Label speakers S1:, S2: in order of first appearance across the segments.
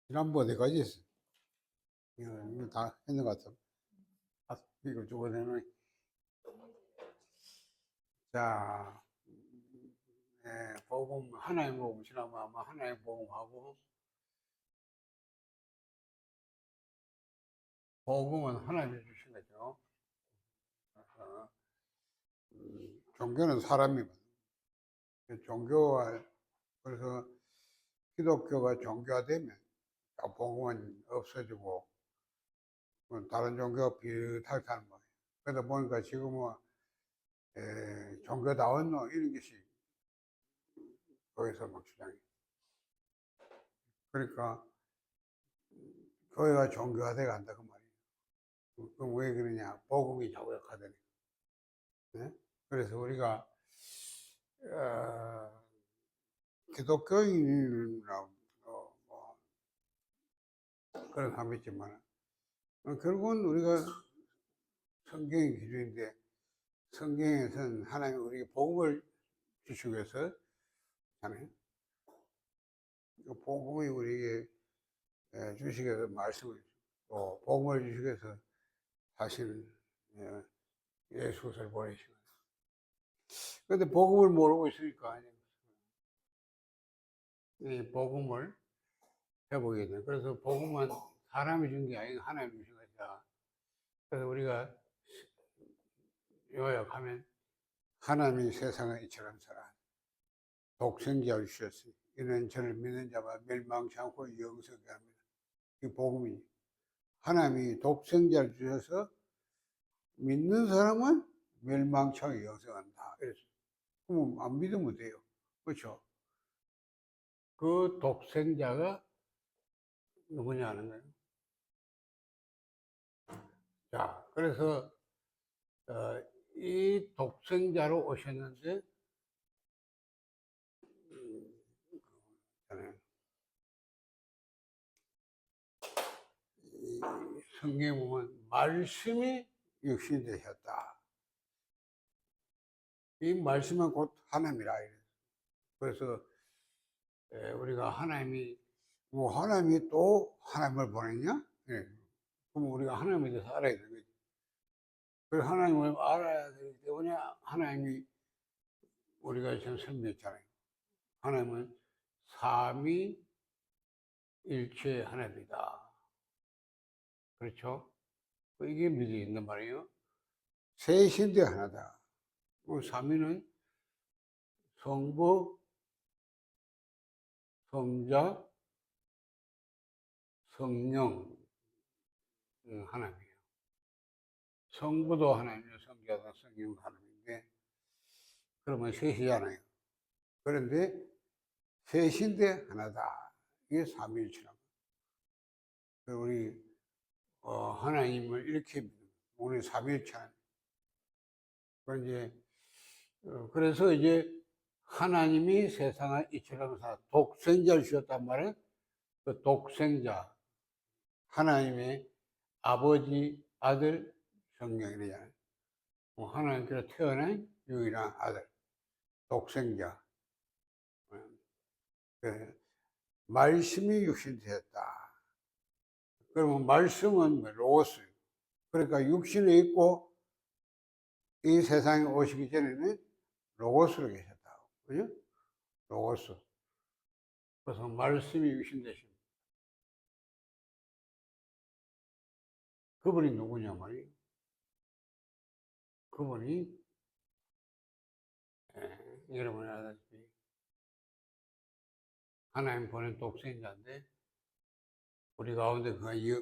S1: 지난번 어디까지 했어? 이거 다 했는 것 같아. 이거 주고서는 자, 복음 하나님 복음 지나면 아마 하나님 복음하고 복음은 하나님이 주신 거죠. 어, 종교는 사람이거든. 종교와 그래서 기독교가 종교화되면 복음은 없어지고 다른 종교가 비슷하게 하는 거예요. 그러다 보니까 지금은 종교다운 이런 것이 거기서 막 주장해. 그러니까 교회가 종교화돼 간다 그 말이에요. 그럼 왜 그러냐? 복음이 자고약하다니. 네? 그래서 우리가 기독교인이라고 뭐 그런 사람이 있지만 결국은 우리가 성경의 기준인데 성경에서는 하나님 우리에게 복음을 주시기 위해서 하나님 그 복음이 우리에게 주시기 위해서 말씀을 또 복음을 주시기 위해서 사실 예수를 보내시고 그런데 복음을 모르고 있으니까 이 복음을 해보게 돼. 그래서 복음은 사람이 준 게 아니고 하나님이 주신 것이다. 그래서 우리가 요약하면 하나님이 세상을 이처럼 살아 독생자를 주셨으니 이는 저를 믿는 자가 멸망치 않고 영생하게 합니다. 이 복음이 하나님이 독생자를 주셔서 믿는 사람은 멸망치 않고 영생한다. 이랬어요. 그럼 안 믿으면 돼요. 그렇죠? 그 독생자가 누구냐 하는 거예요. 자, 그래서 이 독생자로 오셨는데 성경에 보면 말씀이 육신이 되셨다. 이 말씀은 곧 하나님이라. 그래서 우리가 하나님이 뭐 하나님이 또 하나님을 보냈냐? 네. 그럼 우리가 하나님에 대해서 알아야 되는 거지. 그래서 하나님을 알아야 되기 때문에 하나님이 우리가 지금 설명했잖아요. 하나님은 삼위일체 하나님이다. 그렇죠? 이게 믿어 있는 말이에요. 셋인데 하나다. 삼위는 성부, 성자, 성령 하나님이에요. 성부도 하나님이고 성자도 성령도 하나님인데 그러면 셋이잖아요. 그런데 셋인데 하나다. 이게 삼위일체라고. 우리 하나님을 이렇게 믿는 우리 삼위일체 그래서 이제 하나님이 세상을 이처럼 독생자를 주셨단 말이에요. 그 독생자 하나님의 아버지, 아들, 성령이잖아요. 하나님께서 태어난 유일한 아들, 독생자. 말씀이 육신이 되었다. 그러면 말씀은 로고스예요. 그러니까 육신에 있고 이 세상에 오시기 전에는 로고스로 계셨다고. 그죠? 로고스. 그래서 말씀이 육신 되십니다. 그분이 누구냐 말이에요. 그분이 여러분이 아다시피 하나님 보낸 독생자인데 우리 가운데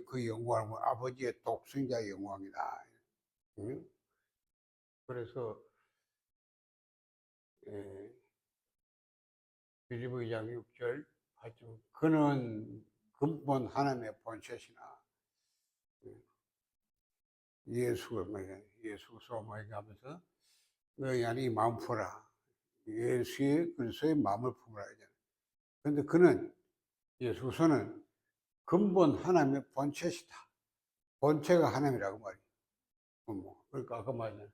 S1: 그 영광은 아버지의 독생자의 영광이다. 응? 그래서 빌립보 2장 6절 그는 근본 하나님의 본체시나 예수 소마에게 하면서 너희 안에 마음 품어라. 예수의 그리스도의 마음을 품으라 하잖아요. 그런데 그는 예수서는 근본 하나님의 본체시다. 본체가 하나님이라고 말이에요. 그러니까 아까 말했잖아요.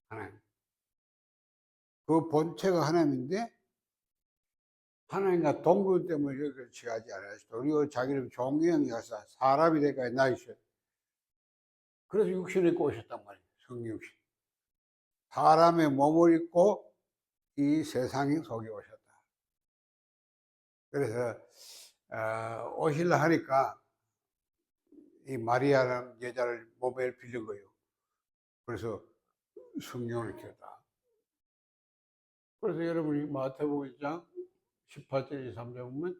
S1: 하나님. 그 본체가 하나님인데 하나님과 동굴 때문에 여기를 취하지 않았어. 우리가 자기를 종경이 가서 사람이 될까지 나이셔. 그래서 육신을 입고 오셨단 말이에요. 성육신. 사람의 몸을 입고 이 세상 속에 오셨다. 그래서 오실라 하니까 이 마리아라는 여자를 몸에 빌린 거예요. 그래서 성령을 켰다. 그래서 여러분이 마태복음 1장 18절 23절 보면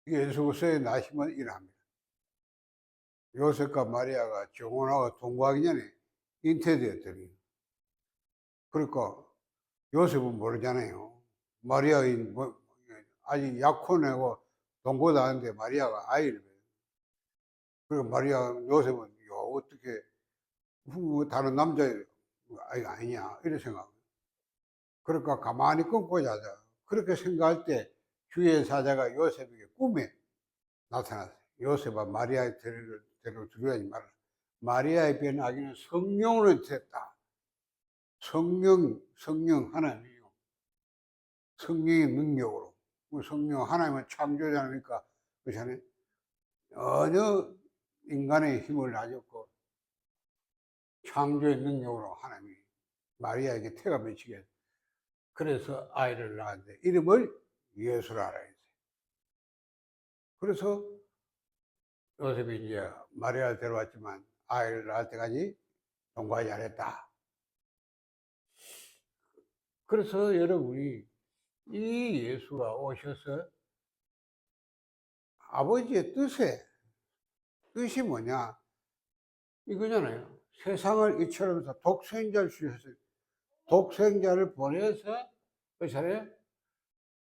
S1: 예수께서의 나심은 일합니다. 요셉과 마리아가 정혼하고 동거하기 전에 잉태되었더니, 그러니까 요셉은 모르잖아요. 마리아인 아직 약혼하고 동거도 하는데 마리아가 아이를. 그리고 마리아 요셉은 어떻게 다른 남자 아이가 아니냐 이런 생각. 그러니까 가만히 끊고 자자. 그렇게 생각할 때 주의 사자가 요셉에게 꿈에 나타났어요. 요셉아 마리아의 대로 두려워하지 마라. 마리아의 변 아기는 성령으로 됐다. 성령 하나님이요. 성령의 능력으로. 성령 하나님은 창조자니까 그렇잖아요. 전혀 인간의 힘을 가졌고 창조의 능력으로 하나님이 마리아에게 태가 맺히게 했어요. 그래서 아이를 낳았는데 이름을 예수라 하라 했어요. 그래서 요셉이 이제 마리아를 데려왔지만 아이를 낳을 때까지 동거하지 않았다. 그래서 여러분이 이 예수가 오셔서 아버지의 뜻이 뭐냐? 이거잖아요. 세상을 이처럼 독생자를 주셨어요. 독생자를 보내서 그 사람이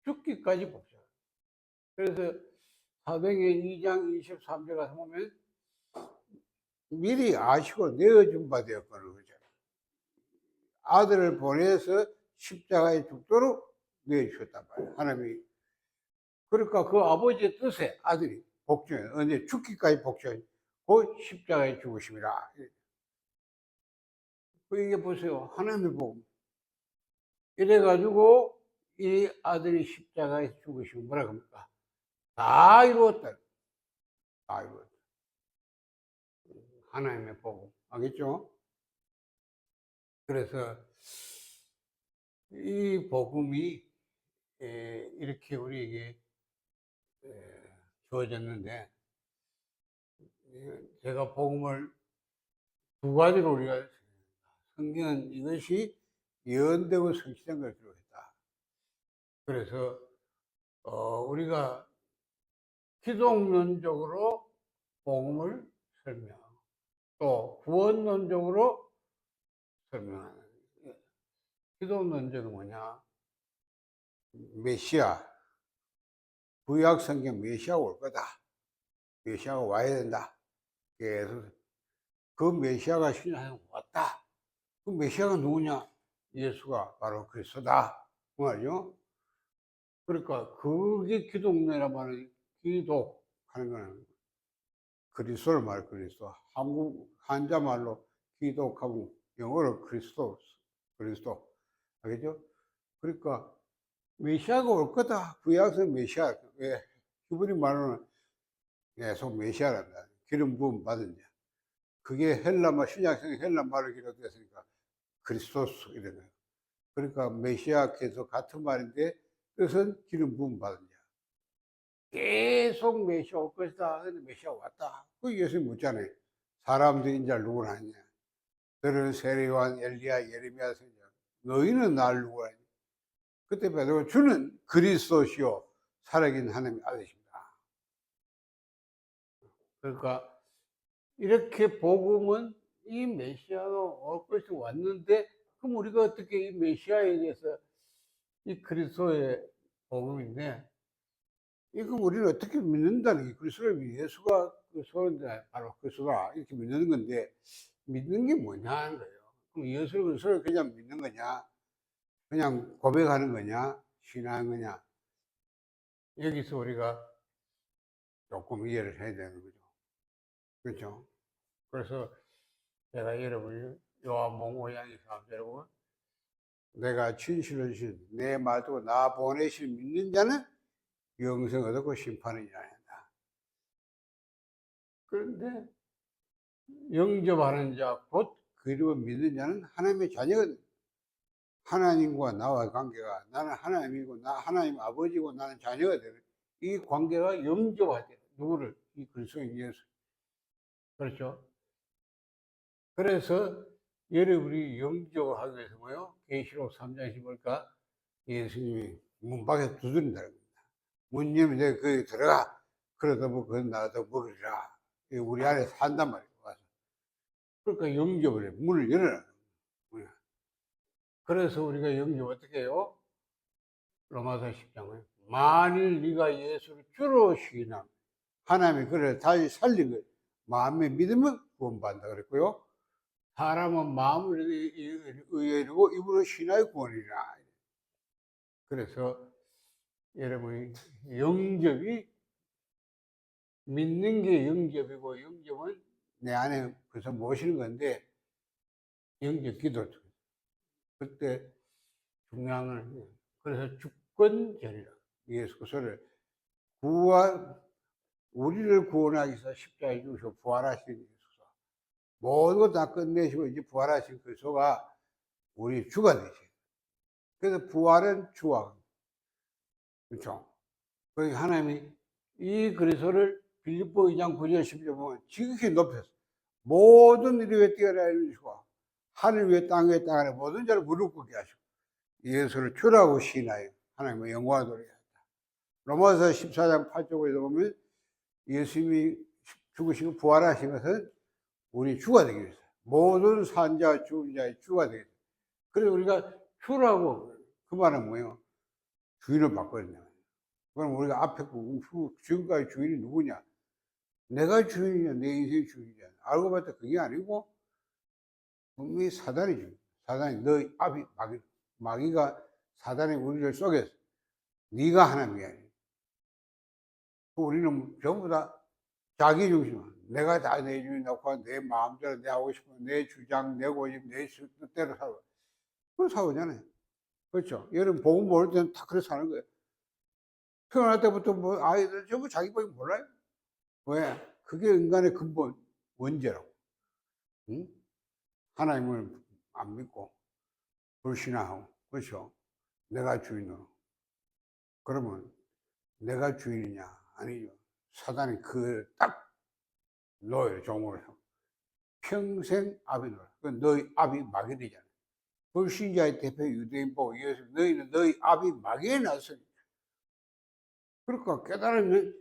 S1: 죽기까지 보죠. 그래서 사도행전 2장 23절 가서 보면 미리 아시고 내어준 바 되었거든요. 그잖아요. 아들을 보내서 십자가에 죽도록 내주셨단 말이에요. 하나님이. 그러니까 그 아버지의 뜻에 아들이 복종해. 언제 죽기까지 복종해. 그 십자가에 죽으심이라. 이게 보세요. 하나님의 복음. 이래가지고 이 아들이 십자가에 죽으시면 뭐라 합니까? 다 이루었다. 다 이루었다. 하나님의 복음. 알겠죠? 그래서 이 복음이 이렇게 우리에게 주어졌는데, 제가 복음을 두 가지로 우리가 성경은 이것이 예언되고 성취된 걸 기록했다. 그래서 우리가 기독론적으로 복음을 설명하고 또 구원론적으로 설명하는. 기독론적은 뭐냐? 메시아, 구약 성경 메시아가 올 거다. 메시아가 와야 된다. 그래서 그 메시아가 신약에 왔다. 그 메시아가 누구냐? 예수가 바로 그리스도다. 그 말이죠. 그러니까 그게 기독론이란 말은 기독하는 거는 그리스도를 말 그리스도. 한국 한자 말로 기독하고 영어로 그리스도. 알겠죠? 그러니까 메시아가 올 거다. 구약성 메시아. 왜 히브리 말로는 계속 메시아란다. 기름 부음 받은 자. 그게 헬라말, 신약성 헬라말로 기록됐으니까 그리스도스 이런 거예요. 그러니까 메시아 계속 같은 말인데 뜻은 기름 부음 받은 자. 계속 메시아 올 것이다. 근데 메시아 왔다. 그 예수님 묻잖아요. 사람들이 인자 누구나 하냐. 너는 세례요한, 엘리야, 예레미야 선지자. 너희는 날 누구라 하냐. 그때 베드로가 주는 그리스도시요 살아계신 하나님의 아들이십니다. 그러니까 이렇게 복음은 이 메시아가 올 것이 왔는데, 그럼 우리가 어떻게 이 메시아에 대해서 이 그리스도의 복음인데, 이거 우리는 어떻게 믿는다는 게 그리스도를 예수가 그리스도인데 바로 그리스도다 이렇게 믿는 건데, 믿는 게 뭐냐 하는 거예요. 그럼 예수를 그리스도를 그냥 믿는 거냐, 그냥 고백하는 거냐, 신앙하는 거냐, 여기서 우리가 조금 이해를 해야 되는 거죠. 그렇죠? 그래서 제가 여러분 요한복음 5장 23절 보면 내가 진실을 신 내 말도 나 보내신 믿는 자는 영생을 얻고 심판을 일어난다. 그런데 영접하는 자, 곧 그리고 믿는 자는 하나님의 자녀거든. 하나님과 나와의 관계가 나는 하나님이고 나 하나님 아버지고 나는 자녀가 되는 이 관계가 영접해야 돼. 누구를? 이 그리스도인 예수. 그렇죠? 그래서 여러분이 영접을 하기 위해서 뭐요? 계시록 3장에서 뭘까? 예수님이 문 밖에 두드린다는 겁니다. 문 열면 내가 거기 들어가. 그러다 뭐 그건 나도 먹으리라. 우리 안에 산단 말이에요. 와서. 그러니까 영접을 해. 문을 열어라. 그래서 우리가 영접 어떻게 해요? 로마서 10장에 만일 네가 예수를 주로 시인하면 하나님이 그를 다시 살린 걸 마음에 믿으면 구원받는다 그랬고요. 사람은 마음을 의외로 입으로 신하여 구원이라. 그래서 여러분이 영접이 믿는 게 영접이고 영접은 내 안에 그래서 모시는 건데 영접 기도 그때 중요한 건 그래서 주권전이라 예수 그리스도를 우리를 구원하기 위해서 십자가에 죽으시고 부활하신 예수가 모든 것 다 끝내시고 이제 부활하신 그리스도가 우리 주가 되셔요. 그래서 부활은 주와 그렇죠. 그러니까 하나님이 이 그리스도를 빌립보 2장 9절 10절 보면 지극히 높여서 모든 일 위에 뛰어나 이루시고 하늘 위에 땅 위에 땅 아래 모든 자를 무릎 꿇게 하시고 예수를 주라고 시인하여 하나님의 영광을 돌리게 한다. 로마서 14장 8절에서 보면 예수님이 죽으시고 부활하신 것은 우리 주가 되기 위해서 모든 산자 죽은 자의 주가 되기 위해서 그래서 우리가 주라고 그 말은 뭐예요? 주인을 바꿔야 그럼 우리가 앞에 지금까지 주인이 누구냐? 내가 주인이냐? 내 인생의 주인이냐? 알고 봤더니 그게 아니고 분명히 사단이 주인. 사단이 너희 앞이 마귀가 사단이 우리를 속여서 네가 하나님이 아니야. 우리는 전부 다 자기 중심. 내가 다 내 주인이라고 내 마음대로 내 하고 싶은 내 주장, 내 고집, 내 뜻대로 살아. 그렇게 살잖아요. 그렇죠? 여러분 복음 모를 때는 다 그렇게 사는 거예요. 태어날 때부터 뭐 아이들 전부 자기 복음 몰라요. 왜? 그게 인간의 근본 원죄라고. 응? 하나님을 안 믿고 불신하고 그렇죠? 내가 주인으로. 그러면 내가 주인이냐? 아니죠. 사단이 그 딱 노예를 종으로 하고 평생 아비 노라. 그 너희 아비 마귀 되잖아. 불신자의 대표 유대인 보고 예수 너희는 너희 아비 마귀에 나서니. 그러니까 깨달으면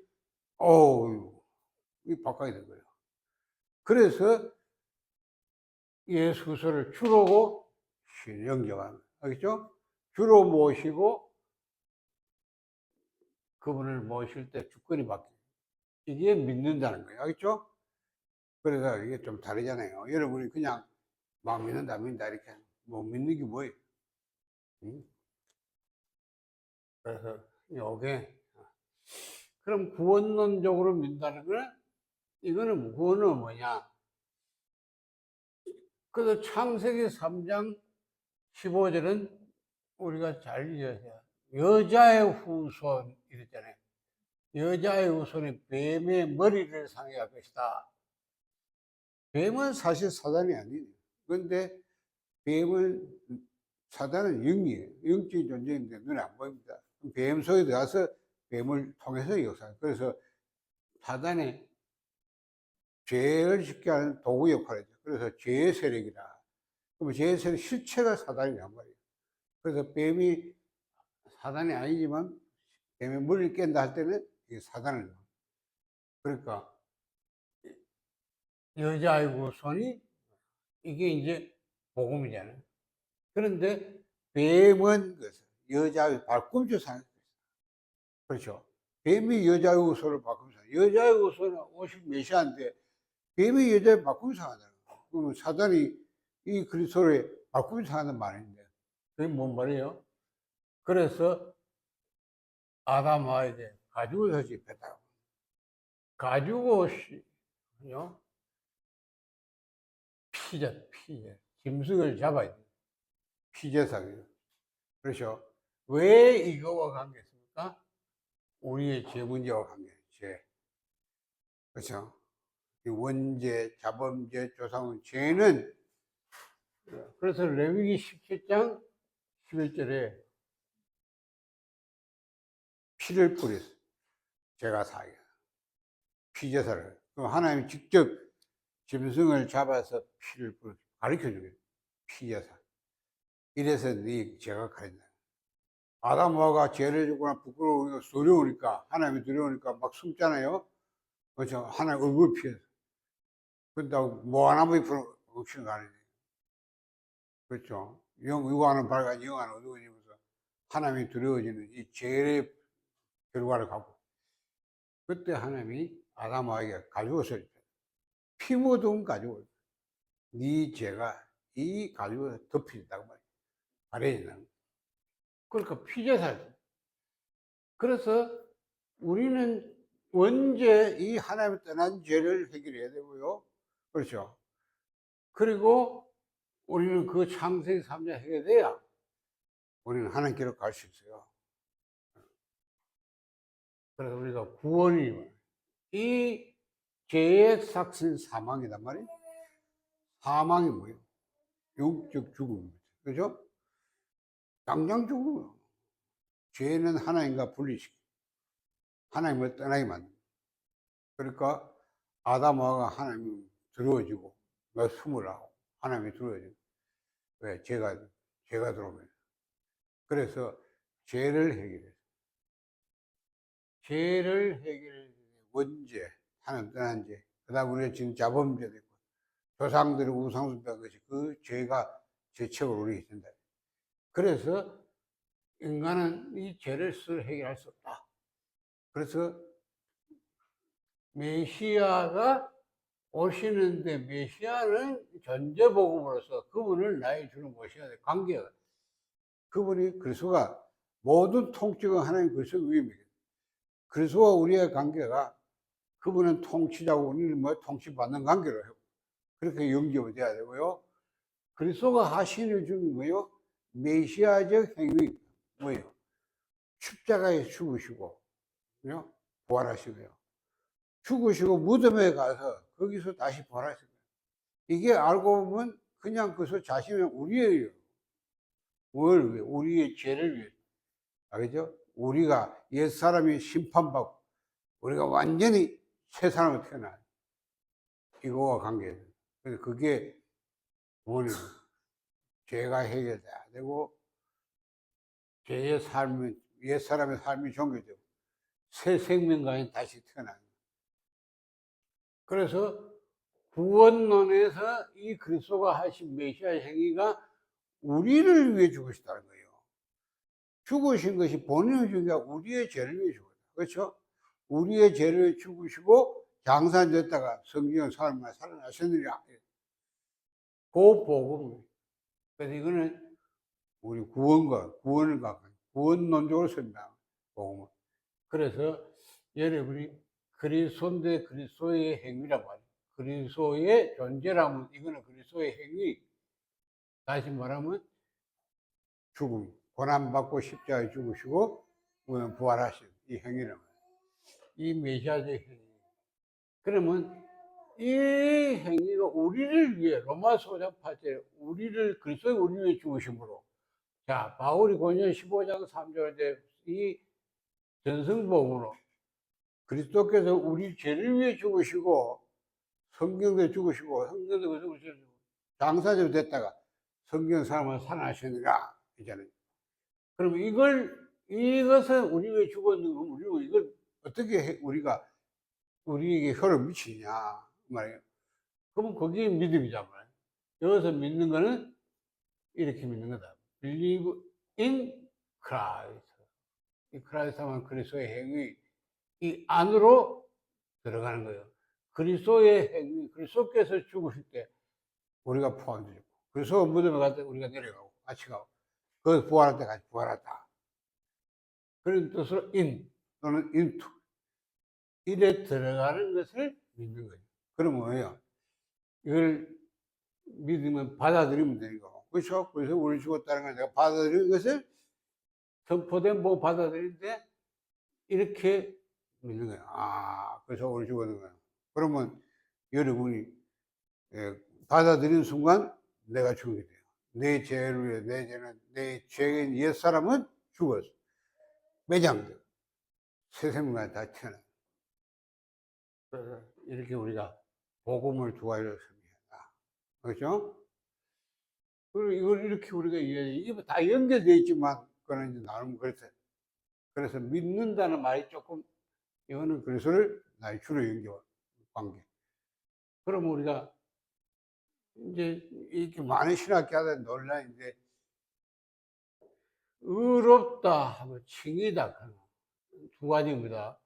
S1: 이 바꿔야 된 거예요. 그래서 예수 그리스도를 주로고 영접하는 알겠죠? 주로 모시고 그분을 모실 때 주권이 바뀌어요. 이게 믿는다는 거예요. 알겠죠? 그래서 이게 좀 다르잖아요. 여러분이 그냥 막 믿는다 이렇게 뭐 믿는 게 뭐예요? 응? 그래서 요게 그럼 구원론적으로 믿는다는 거는 이거는 구원은 뭐냐? 그래서 창세기 3장 15절은 우리가 잘 이해해야 여자의 후손 이랬잖아요. 여자의 후손이 뱀의 머리를 상해할 것이다. 뱀은 사실 사단이 아니에요. 그런데 사단은 영이에요. 영적인 존재인데 눈에 안 보입니다. 뱀 속에 들어가서 뱀을 통해서 역사해요. 그래서 사단의 죄를 짓게 하는 도구 역할이죠. 그래서 죄의 세력이다. 그러면 죄의 세력 실체가 사단이란 말이에요. 그래서 뱀이 사단이 아니지만 뱀의 머리를 깬다 할 때는 이게 사단을. 그러니까 여자의 후손이 이게 이제 복음이잖아요. 그런데 뱀은 여자의 발꿈치 사는 거예요. 그렇죠. 뱀이 여자의 후손을 바꾸면서 여자의 후손은 50 메시아인데 뱀이 여자의 바꾸면서 하잖아요. 그러면 사단이 이 그리스도를 바꾸면서 하는 말인데 그게 뭔 말이에요? 그래서 아담하에게 가죽을 집했다고. 가죽옷이요. 피제. 짐승을 잡아야 돼. 피제사기요. 그렇죠? 왜 이거와 관계있습니까? 우리의 죄 문제와 관계, 죄. 그렇죠? 이 원죄, 자범죄, 조상은 죄는, 그래서 레위기 17장 11절에 피를 뿌렸어. 죄가 사하게. 피제사를. 그럼 하나님이 직접 짐승을 잡아서 피를 뿌려 가르쳐 주게. 피제사. 이래서 네 죄가 가린다. 아담하가 죄를 짓거나 부끄러우니까 두려우니까, 하나님이 두려우니까 막 숨잖아요. 그렇죠? 하나님 얼굴 피해서. 그런다고 뭐 하나만 없이는 가는 거예요. 그렇죠? 의와는 밝아 영화는 어두워지면서 하나님이 두려워지는 이 죄의 결과를 갖고, 그때 하나님이 아담에게 가지고서 피 묻은 가지고 네 죄가 이 가지고 덮인다고 말이에요. 가려진다는. 그러니까 피제사죠. 그래서 우리는 원죄, 이 하나님을 떠난 죄를 해결해야 되고요. 그렇죠. 그리고 우리는 그 창세기 3장 해결돼야 우리는 하나님께로 갈 수 있어요. 그래서 우리가 구원이, 이 죄의 삭신 사망이단 말이에요. 사망이 뭐예요? 영적 죽음입니다. 그죠? 당장 죽음이에요. 죄는 하나님과 분리시켜 하나님을 떠나게 만듭니다. 그러니까 아담하가 하나님이 두려워지고 숨을 하고 하나님이 두려워지고. 왜? 죄가 들어오면. 그래서 죄를 해결해. 죄를 해결해. 원죄, 하나님 떠난 죄. 그 다음 우리가 지금 자범죄도 있고, 조상들의 우상숭배한 것이 그 죄가 죄책을 우리에게 진다. 그래서 인간은 이 죄를 해결할 수 없다. 그래서 메시아가 오시는데, 메시아는 전제복음으로서 그분을 나의 주로 모셔야 돼. 관계가. 그분이 그리스도가 모든 통치가 하나님 그리스도 위임이거든. 그리스도와 우리의 관계가, 그분은 통치자고 우리는 뭐 통치받는 관계로 해요. 그렇게 연결이 돼야 되고요. 그리스도가 하시는 중이 뭐예요? 메시아적 행위 뭐예요? 십자가에 죽으시고, 부활하시고요. 죽으시고 무덤에 가서 거기서 다시 부활하신 거예요. 이게 알고 보면 그냥 그래서 자신은 우리예요. 뭘 위해? 우리의 죄를 위해. 알겠죠? 우리가 옛사람이 심판받고 우리가 완전히 새 사람으로 태어나요. 이거와 관계돼요. 그래서 그게 원인이에요. 죄가 해결돼야 되고, 죄의 삶은, 옛사람의 삶이 종교되고 새 생명가에 다시 태어나요. 그래서 구원론에서 이 그리스도가 하신 메시아의 행위가 우리를 위해 죽으셨다는 거예요. 죽으신 것이 본인의 죽이가 우리의 죄를 위해 죽었다. 그렇죠? 우리의 죄를 죽으시고 장사됐다가 성경은 사람만 살아나셨느니라. 그 복음. 그래서 이거는 우리 구원을 갖고 구원론적으로 설명하는 복음은. 그래서 여러분이 그리스도인데 그리스도의 행위라고 하죠. 그리스도의 존재라면 이거는 그리스도의 행위. 다시 말하면 죽음, 고난받고 십자가에 죽으시고 부활하신 이 행위라고 해요. 이 메시아적 행위. 그러면 이 행위가 우리를 위해, 로마서 5장 8절에 우리를, 그리스도의 우리 위해 죽으심으로. 자, 바울이 고린도 15장 3절에 이 전승복음으로 그리스도께서 우리 죄를 위해 죽으시고, 성경도 죽으시고, 성경도 죽으시고, 장사제로 됐다가 성경 사람을 살아나시느니라. 이잖아요. 그럼 이것은 우리 왜 죽었는 거, 우리 이걸 어떻게 우리가 우리에게 효를 미치냐 말이에요. 그러면 그게 믿음이잖아요. 여기서 믿는 거는 이렇게 믿는 거다. Believe in Christ. 이 크라이스트만 그리스도의 행위, 이 안으로 들어가는 거예요. 그리스도의 행위, 그리스도께서 죽으실 때 우리가 포함되고, 그리스도 무덤에 갈 때 우리가 내려가고 같이 가고, 그 부활할 때 같이 부활했다. 그런 뜻으로 in 또는 into 이래 들어가는 것을 믿는 거예요. 그러면 뭐예요? 이걸 믿으면 받아들이면 되는 거고, 그렇죠? 그래서 우리 죽었다는 걸 내가 받아들이는 것을 선포된 복 받아들이는데 이렇게 믿는 거예요. 아, 그래서 오늘 죽었는 거예요. 그러면 여러분이 받아들이는 순간 내가 죽게 돼요. 내 죄를 위해 내 죄는 내 죄인 옛사람은 죽었어. 매장돼. 새 생명이 다 태어나. 그래서 이렇게 우리가 복음을 두가지로 섬기다. 그렇죠? 그리고 이걸 이렇게 우리가 이게 다 연결되어 있지만 그거는 이제 나름 그래서 믿는다는 말이 조금 이거는 그리스도를 나의 주로 연결 관계. 그럼 우리가 이제 이렇게 많은 신학자들 논란인데 의롭다 하고 칭이다 두 가지입니다.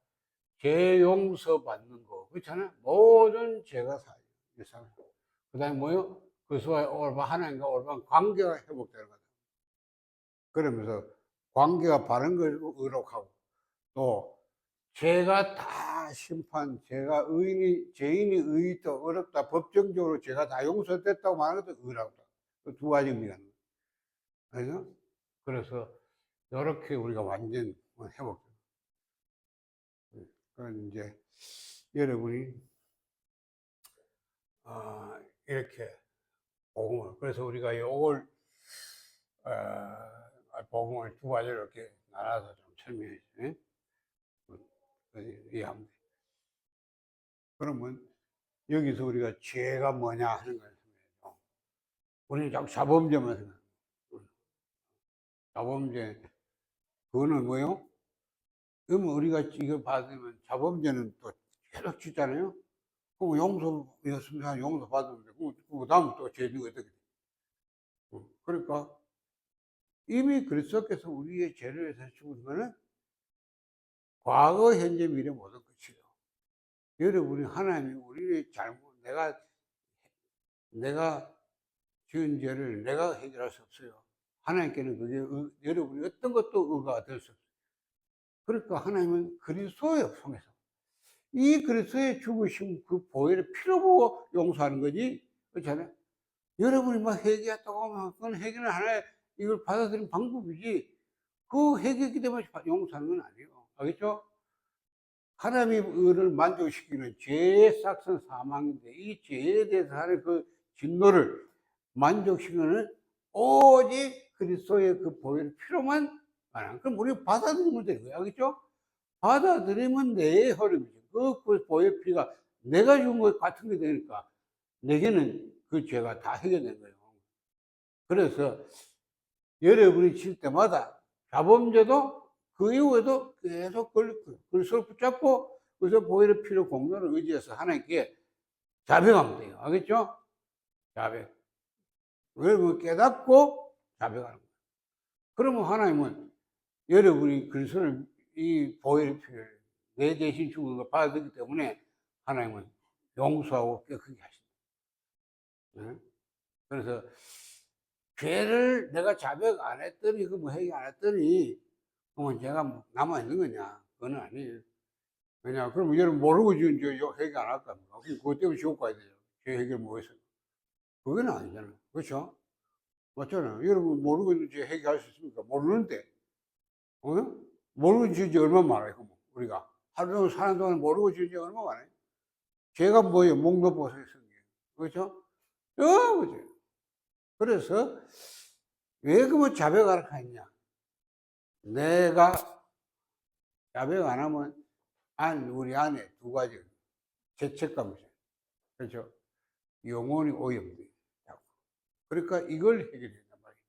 S1: 죄 용서 받는 거 그렇잖아요. 모든 죄가 사요. 그다음에 뭐요? 그리스도와의 올바른 하나님과 올바른 관계가 회복되는 거다. 그러면서 관계가 바른 걸 의롭하고 또 죄가 다 심판, 죄인이 의있다, 어렵다, 법정적으로 죄가 다 용서됐다고 말하는 것도 의롭다. 그 두 가지 의미가 있는 거예요. 그래서 이렇게 우리가 완전 회복돼요. 그건 이제 여러분이 이렇게 복음을 그래서 우리가 이걸 복음을 두 가지로 이렇게 나눠서 좀 설명해 주세요. 이해하면 돼. 그러면 여기서 우리가 죄가 뭐냐 하는 거예요. 우리는 자꾸 자범죄만 생각해요. 자범죄 그거는 뭐요? 그러면 우리가 이거 받으면 자범죄는 또 계속 짓잖아요. 그럼 용서였으면 용서 받으면 돼. 그 다음 또 죄는 어떻게 돼? 그러니까 이미 그리스도께서 우리의 죄를 위해서 죽은 거는 과거, 현재, 미래 모든 것이에요. 여러분이 하나님이 우리의 잘못, 내가 지은 죄를 내가 해결할 수 없어요. 하나님께는 그게 여러분이 어떤 것도 의가 될 수 없어요. 그러니까 하나님은 그리스도의 통해서 이 그리스도의 죽으심 그 보혈을 피로 보고 용서하는 거지. 그렇잖아요. 여러분이 막 회개했다고 하면 그건 회개는 하나의 이걸 받아들이는 방법이지. 그 회개했기 때문에 용서하는 건 아니에요. 알겠죠? 하나님의 의를 만족시키는 죄의 싹은 사망인데 이 죄에 대해서 하는 그 진노를 만족시키는 오직 그리스도의 그 보혈 피로만 말하는. 그럼 우리가 받아들이면 되는 거예요. 알겠죠? 받아들이면 내 흐름이죠. 그 보혈 피가 내가 준 것 같은 게 되니까 내게는 그 죄가 다 해결된 거예요. 그래서 여러분이 칠 때마다 자범죄도 그 이후에도 계속 그리스도를 붙잡고 그래서 보혈의 피로 공로를 의지해서 하나님께 자백하면 돼요. 알겠죠? 자백. 여러분 깨닫고 자백하는 거예요. 그러면 하나님은 여러분이 그리스도를 이 보혈의 피를 내 대신 죽은 걸 받아들이기 때문에 하나님은 용서하고 깨끗게 하신다. 네? 그래서 죄를 내가 자백 안 했더니 뭐 회개 안 했더니 그러면 제가 남아있는 거냐? 그건 아니에요. 왜냐, 그럼 여러분 모르고 지금 저 회개 안 할 겁니까? 그것 때문에 지옥 가야 되죠. 죄 해결 뭐겠어요? 그건 아니잖아요. 그렇죠? 맞잖아요. 여러분 모르고 이제 회개할 수 있습니까? 모르는데. 어? 모르고 지은 지 얼마나 많아요, 그럼 우리가. 하루 종일 사는 동안 모르고 지은 지 얼마나 많아요? 죄가 뭐예요? 목록보석이 생겨요. 그렇죠? 그죠? 그래서 왜 그러면 자백을 하느냐? 내가 자백 안 하면 우리 안에 두 가지 죄책감이 있어요. 그렇죠? 영혼이 오염돼요. 그러니까 이걸 해결해야 된단 말이에요.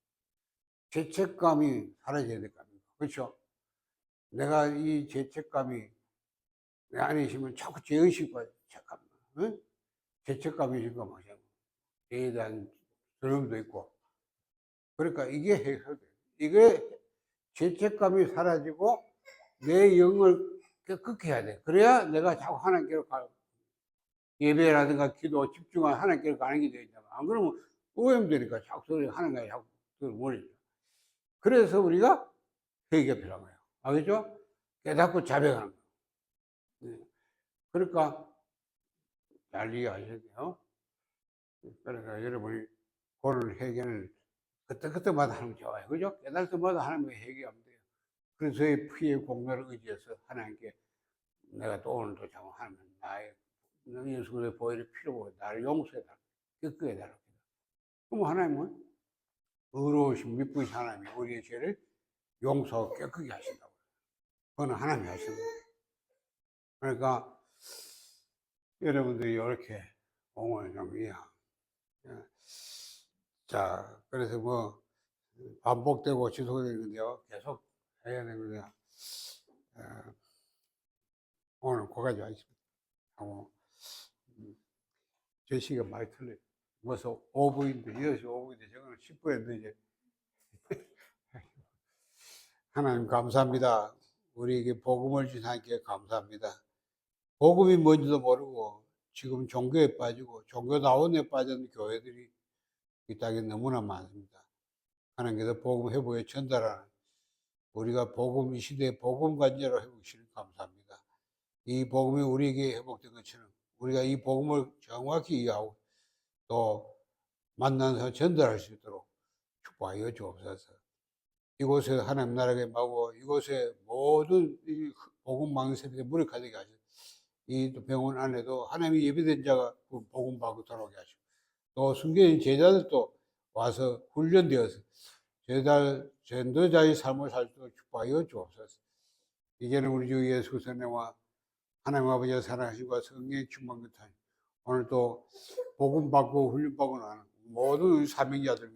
S1: 죄책감이 사라져야 될 거 아닙니까? 그렇죠? 내가 이 죄책감이 내 안에 있으면 자꾸 죄의식과 잠깐만, 응? 죄책감이 있으니까 마찬가지고 죄에 대한 두려움도 있고 그러니까 이게 해결돼요. 이게 죄책감이 사라지고 내 영을 깨끗게 해야 돼. 그래야 내가 자꾸 하나님께로 가요. 예배라든가 기도 집중하면 하나님께로 가는 게 되잖아. 안 그러면 오염되니까 자꾸 소리 하나님께 자꾸 들어버리죠. 그래서 우리가 회개가 필요한 거예요. 알겠죠? 깨닫고 자백하는 거예요. 네. 그러니까 잘 이해하셔야 돼요. 그러니까 여러분이 그런 회개를 그때그때마다 하는 게 좋아요. 그죠? 깨달을 때마다 하나님께 회개하면 돼요. 그리스도의 피의 공로를 의지해서 하나님께 내가 또 오늘도 자원하면 나의 예수 그리스도의 보혈이 필요고 나를 용서해달라, 깨끗게 해달라. 그럼 하나님은 의로우신 미쁘신 하나님이 우리의 죄를 용서하고 깨끗게 하신다고. 그건 하나님이 하시는 거예요. 그러니까 여러분들이 이렇게 오늘 좀 이해하고, 자, 그래서 뭐 반복되고 지속되는데요. 계속 해야 되는데 오늘 거기까지 하겠습니다. 하고 제 시간 많이 틀려요. 벌써 5분인데 8시 5분인데 저거는 10분 했는데 하나님 감사합니다. 우리에게 복음을 주신 하나님께 감사합니다. 복음이 뭔지도 모르고 지금 종교에 빠지고 종교다원에 빠진 교회들이 이 땅에 너무나 많습니다. 하나님께서 복음 회복에 전달하는 우리가 복음 이 시대의 복음 관제로 회복시키는 감사합니다. 이 복음이 우리에게 회복된 것처럼 우리가 이 복음을 정확히 이해하고 또 만나서 전달할 수 있도록 축복하여 주옵소서. 이곳에 하나님 나라에 임하고 이곳에 모든 이 복음 망세에 물을 가지게 하시고 이 병원 안에도 하나님이 예비된 자가 그 복음 받고 돌아오게 하시고 또 숨겨진 제자들도 와서 훈련되어서 전도자의 삶을 살 수 있도록 축복하여 주옵소서. 이제는 우리 주 예수 그리스도와 하나님 아버지의 사랑하시고 성령의 충만 같아 오늘도 복음 받고 훈련 받고 나는 모든 사명자들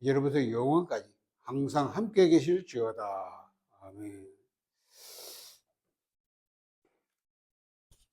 S1: 여러분의 영원까지 항상 함께 계실지어다. 아멘.